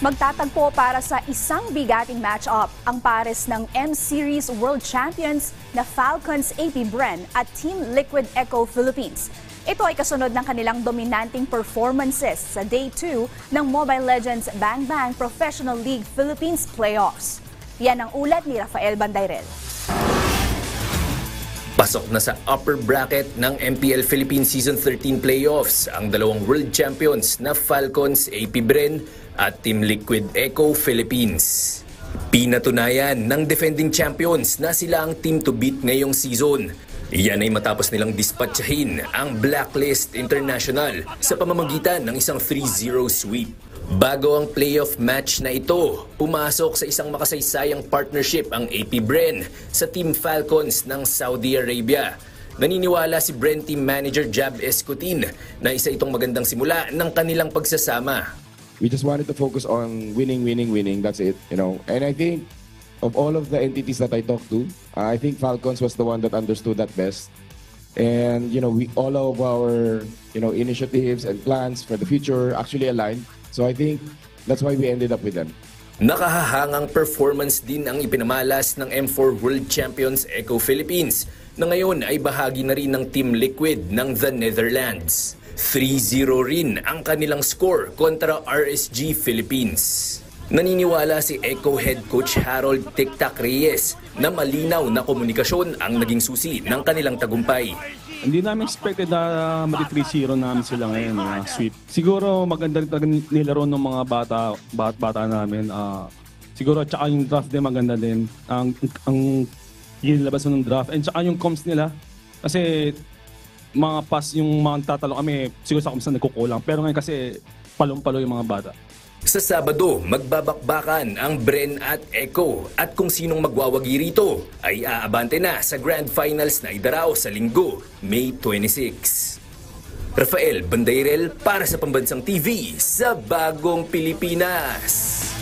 Magtatagpo para sa isang bigating match-up ang pares ng M-Series World Champions na Falcons AP Bren at Team Liquid Echo Philippines. Ito ay kasunod ng kanilang dominanting performances sa Day 2 ng Mobile Legends Bang Bang Professional League Philippines Playoffs. Yan ang ulat ni Rafael Bandayrel. Pasok na sa upper bracket ng MPL Philippines Season 13 Playoffs ang dalawang world champions na Falcons AP Bren at Team Liquid Echo Philippines. Pinatunayan ng defending champions na sila ang team to beat ngayong season. Iyan ay matapos nilang dispatchahin ang Blacklist International sa pamamagitan ng isang 3-0 sweep. Bago ang playoff match na ito, pumasok sa isang makasaysayang partnership ang AP Bren sa Team Falcons ng Saudi Arabia. Naniniwala si Bren Team Manager Jab Escutin na isa itong magandang simula ng kanilang pagsasama. We just wanted to focus on winning. That's it, And I think of all of the entities that I talked to, I think Falcons was the one that understood that best. And we all of our initiatives and plans for the future actually aligned. So I think that's why we ended up with them. Nakahahangang performance din ang ipinamalas ng M4 World Champions Echo Philippines na ngayon ay bahagi na rin ng Team Liquid ng The Netherlands. 3-0 rin ang kanilang score kontra RSG Philippines. Naniniwala si Echo Head Coach Harold Tiktak Reyes na malinaw na komunikasyon ang naging susi ng kanilang tagumpay. Hindi namin expected na mati-3-0 namin sila ngayon, sweep. Siguro maganda rin talaga nilaro ng mga bata namin. Siguro tsaka yung draft din maganda din. Ang ginilabas ng draft and tsaka yung comms nila. Kasi mga pass yung mga tatalo kami, siguro sa comms na nagkukulang. Pero ngayon kasi palong-palo yung mga bata. Sa Sabado, magbabakbakan ang Bren at Echo at kung sinong magwawagi rito ay aabante na sa Grand Finals na idaraw sa Linggo, May 26. Rafael Bandayrel para sa Pambansang TV sa Bagong Pilipinas.